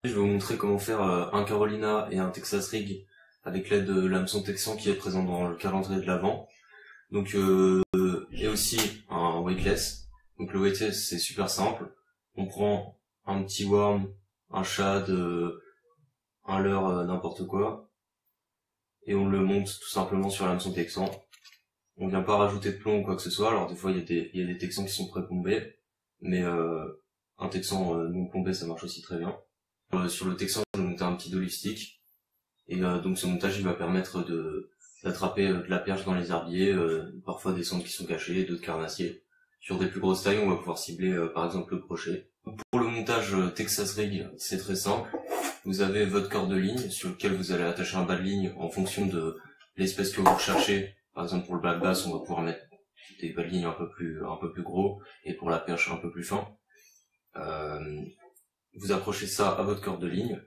Je vais vous montrer comment faire un Carolina et un Texas Rig avec l'aide de l'hameçon texan qui est présent dans le calendrier de l'Avent. Donc et aussi un weightless. Donc le weightless c'est super simple. On prend un petit worm, un shad, un leurre, n'importe quoi, et on le monte tout simplement sur l'hameçon texan. On vient pas rajouter de plomb ou quoi que ce soit. Alors des fois il y a des texans qui sont pré-plombés, mais un texan non plombé ça marche aussi très bien. Sur le texan je vais monter un petit dolly stick, et donc ce montage il va permettre d'attraper de la perche dans les herbiers, parfois des centres qui sont cachés, d'autres carnassiers. Sur des plus grosses tailles on va pouvoir cibler par exemple le crochet. Pour le montage Texas Rig c'est très simple. Vous avez votre corde de ligne sur lequel vous allez attacher un bas de ligne en fonction de l'espèce que vous recherchez. Par exemple pour le black bass on va pouvoir mettre des bas de ligne un peu plus gros, et pour la perche un peu plus fin. Vous accrochez ça à votre corde de ligne.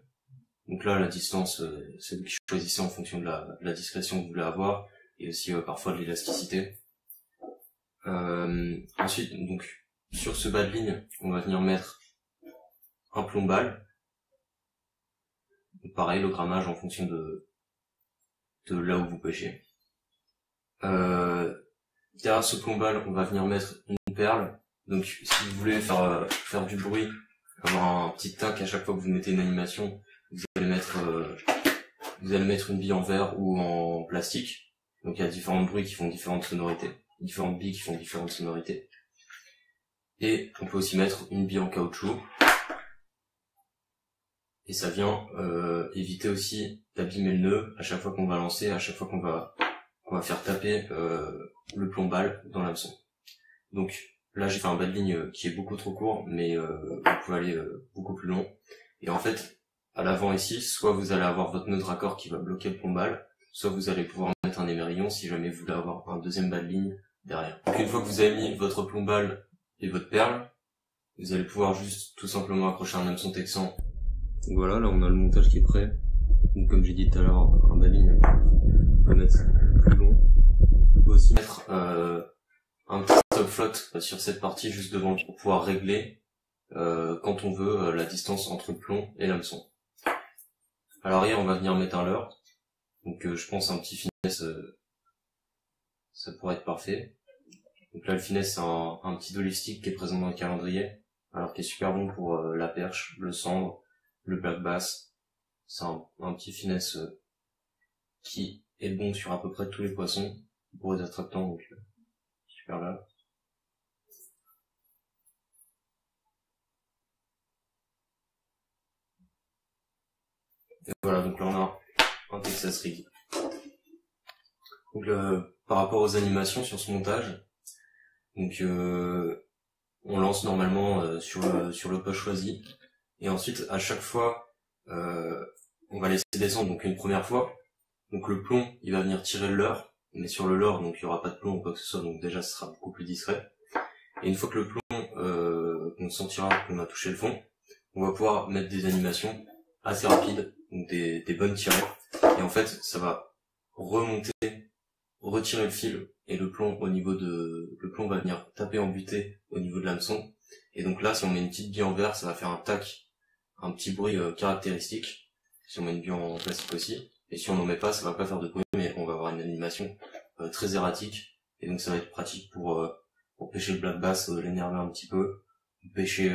Donc là la distance c'est vous qui choisissez en fonction de la discrétion que vous voulez avoir, et aussi parfois de l'élasticité. Ensuite donc sur ce bas de ligne on va venir mettre un plomb balle. Pareil, le grammage en fonction de là où vous pêchez. Derrière ce plomb balle, on va venir mettre une perle. Donc si vous voulez faire du bruit, avoir un petit tac à chaque fois que vous mettez une animation, vous allez mettre une bille en verre ou en plastique. Donc il y a différents bruits qui font différentes sonorités, différentes billes qui font différentes sonorités. Et on peut aussi mettre une bille en caoutchouc. Et ça vient éviter aussi d'abîmer le nœud à chaque fois qu'on va lancer, à chaque fois qu'on va faire taper le plomb balle dans l'hameçon. Donc là j'ai fait un bas de ligne qui est beaucoup trop court, mais vous pouvez aller beaucoup plus long. Et en fait, à l'avant ici, soit vous allez avoir votre nœud de raccord qui va bloquer le plomb balle, soit vous allez pouvoir mettre un émerillon si jamais vous voulez avoir un deuxième bas de ligne derrière. Donc une fois que vous avez mis votre plomb balle et votre perle, vous allez pouvoir juste tout simplement accrocher un hameçon texan. Donc voilà, là on a le montage qui est prêt. Donc comme j'ai dit tout à l'heure, un bas de ligne on peut mettre plus long. On peut aussi mettre un petit stop float sur cette partie juste devant pour pouvoir régler quand on veut la distance entre le plomb et l'hameçon. À l'arrière on va venir mettre un leurre. Donc je pense un petit finesse, ça pourrait être parfait. Donc là le finesse c'est un petit dolly stick qui est présent dans le calendrier, alors qui est super bon pour la perche, le cendre, le black bass. C'est un petit finesse qui est bon sur à peu près tous les poissons pour les attraptants, donc super là. Et voilà, donc là on a un Texas Rig. Donc par rapport aux animations sur ce montage, donc on lance normalement sur le poste choisi, et ensuite à chaque fois on va laisser descendre donc une première fois. Donc le plomb il va venir tirer le leurre, mais sur le leurre donc il y aura pas de plomb ou quoi que ce soit, donc déjà ce sera beaucoup plus discret. Et une fois que le plomb on sentira qu'on a touché le fond, on va pouvoir mettre des animations assez rapides, donc des bonnes tirées, et en fait ça va remonter, retirer le fil, et le plomb va venir taper en butée au niveau de l'hameçon. Et donc là si on met une petite bille en verre, ça va faire un tac, un petit bruit caractéristique. Si on met une bille en plastique aussi, et si on n'en met pas, ça va pas faire de bruit, mais on va avoir une animation très erratique, et donc ça va être pratique pour pêcher le black bass, l'énerver un petit peu, ou pêcher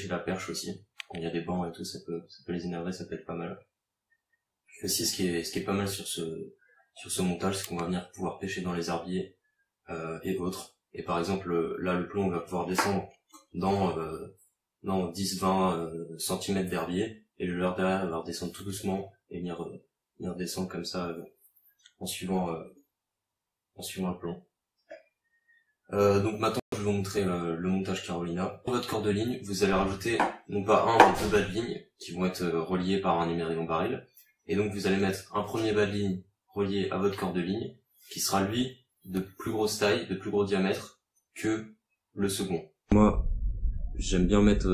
la perche aussi. Quand il y a des bancs et tout, ça peut les énerver, ça peut être pas mal. Et aussi ce qui est pas mal sur ce montage, c'est qu'on va venir pouvoir pêcher dans les herbiers et autres. Et par exemple là le plomb va pouvoir descendre dans 10-20 cm d'herbier, et le leurre derrière va redescendre tout doucement et venir descendre comme ça en suivant le plomb. Donc maintenant je vais vous montrer le montage Carolina. Pour votre corde de ligne, vous allez rajouter non pas un mais deux bas de ligne qui vont être reliés par un émerillon baril. Et donc vous allez mettre un premier bas de ligne relié à votre corde de ligne, qui sera lui de plus grosse taille, de plus gros diamètre que le second. Moi j'aime bien mettre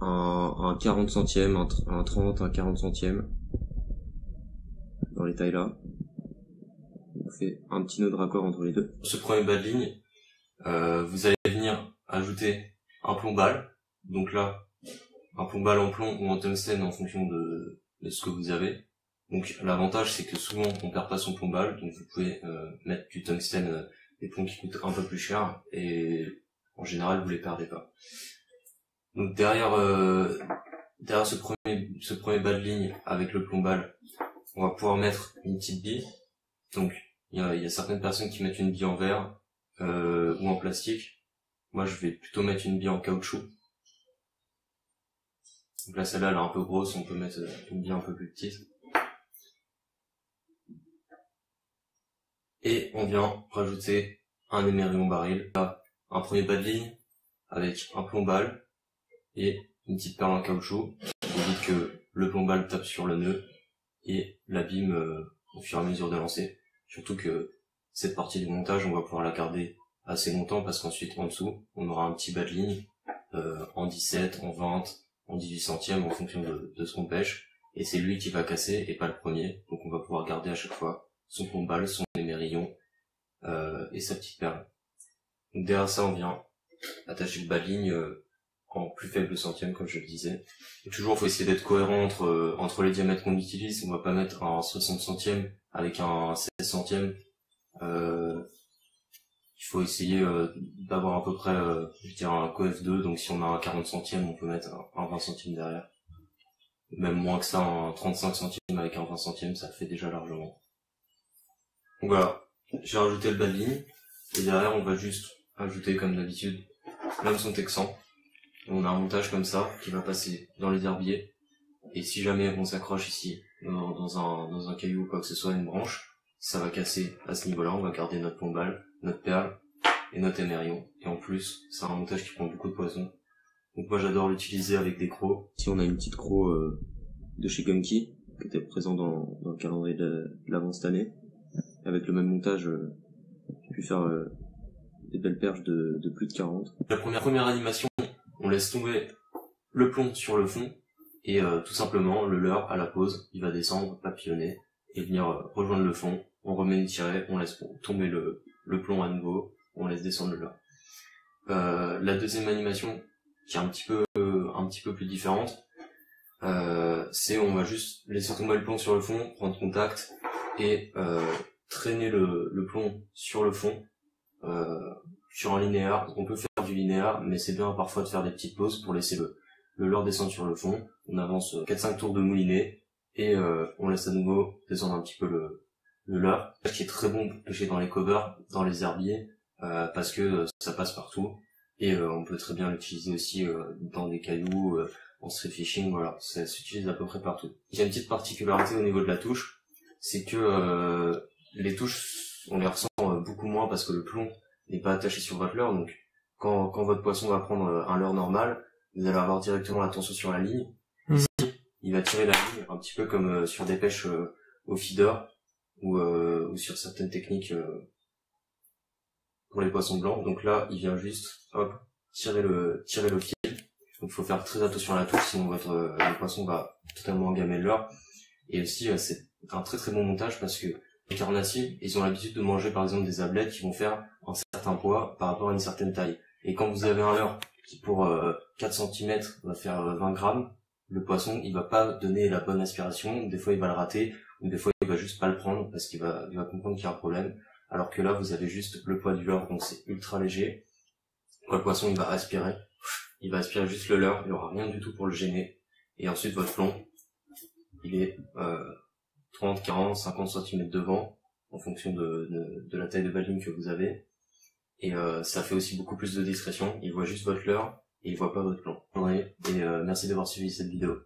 un 40 centièmes, un 30, un 40 centièmes dans les tailles là. On fait un petit nœud de raccord entre les deux. Ce premier bas de ligne, vous allez venir ajouter un plomb balle. Donc là, un plombal en plomb ou en tungstène en fonction de ce que vous avez. Donc l'avantage c'est que souvent on perd pas son plombal, donc vous pouvez mettre du tungstène, des plombs qui coûtent un peu plus cher, et en général vous les perdez pas. Donc derrière ce premier bas de ligne avec le plombal, on va pouvoir mettre une petite bille. Donc il y a certaines personnes qui mettent une bille en verre ou en plastique. Moi je vais plutôt mettre une bille en caoutchouc. Donc là celle-là elle est un peu grosse, on peut mettre une bille un peu plus petite. Et on vient rajouter un émerillon baril. Là, un premier bas de ligne avec un plombal et une petite perle en caoutchouc qui évite que le plombal tape sur le nœud et l'abîme au fur et à mesure de lancer. Surtout que cette partie du montage, on va pouvoir la garder assez longtemps parce qu'ensuite en dessous, on aura un petit bas de ligne en 17, en 20, en 18 centièmes en fonction de ce qu'on pêche. Et c'est lui qui va casser et pas le premier. Donc on va pouvoir garder à chaque fois son plombal, son émerillon et sa petite perle. Donc derrière ça, on vient attacher le bas de ligne en plus faible centième, comme je le disais. Et toujours, faut essayer d'être cohérent entre les diamètres qu'on utilise. On va pas mettre un 60 centième avec un 16 centième. Il faut essayer d'avoir à peu près, je dirais, un coef 2. Donc si on a un 40 centième, on peut mettre un 20 centième derrière. Même moins que ça, un 35 centièmes avec un 20 centième, ça le fait déjà largement. Donc voilà, j'ai rajouté le bas de ligne. Et derrière, on va juste ajouter, comme d'habitude, l'hameçon texan. On a un montage comme ça qui va passer dans les herbiers. Et si jamais on s'accroche ici dans un caillou ou quoi que ce soit, une branche, ça va casser à ce niveau-là. On va garder notre plombal, notre perle et notre émerillon. Et en plus, c'est un montage qui prend beaucoup de poison. Donc moi j'adore l'utiliser avec des crocs. Ici on a une petite croc de chez Gunky qui était présent dans le calendrier de l'avant cette année. Avec le même montage, j'ai pu faire des belles perches de plus de 40. La première animation, on laisse tomber le plomb sur le fond et tout simplement le leurre à la pause, il va descendre, papillonner et venir rejoindre le fond. On remet une tirée, on laisse tomber le plomb à nouveau, on laisse descendre le leurre. La deuxième animation, qui est un petit peu plus différente, c'est on va juste laisser tomber le plomb sur le fond, prendre contact et traîner le plomb sur le fond sur un linéaire. On peut faire du linéaire, mais c'est bien parfois de faire des petites pauses pour laisser le leurre descendre sur le fond. On avance 4-5 tours de moulinet et on laisse à nouveau descendre un petit peu le leurre, qui est très bon pour pêcher dans les covers, dans les herbiers, parce que ça passe partout. Et on peut très bien l'utiliser aussi dans des cailloux, en street fishing, voilà, ça s'utilise à peu près partout. Il y a une petite particularité au niveau de la touche, c'est que les touches, on les ressent beaucoup moins parce que le plomb n'est pas attaché sur votre leurre. Donc quand votre poisson va prendre un leurre normal, vous allez avoir directement la tension sur la ligne. Ici, il va tirer la ligne un petit peu comme sur des pêches au feeder ou sur certaines techniques pour les poissons blancs. Donc là, il vient juste hop, tirer le fil. Donc il faut faire très attention à la touche, sinon le poisson va totalement engamer le leurre. Et aussi, c'est un très très bon montage parce que les carnassiers, ils ont l'habitude de manger par exemple des ablettes qui vont faire un certain poids par rapport à une certaine taille. Et quand vous avez un leurre qui pour 4 cm va faire 20 grammes, le poisson il va pas donner la bonne aspiration, des fois il va le rater, ou des fois il va juste pas le prendre parce qu'il va comprendre qu'il y a un problème. Alors que là vous avez juste le poids du leurre, donc c'est ultra léger. Le poisson il va aspirer juste le leurre, il n'y aura rien du tout pour le gêner. Et ensuite votre plomb, il est 30, 40, 50 cm de vent en fonction de la taille de baline que vous avez. Et ça fait aussi beaucoup plus de discrétion. Il voit juste votre leurre et il voit pas votre plomb. Et merci d'avoir suivi cette vidéo.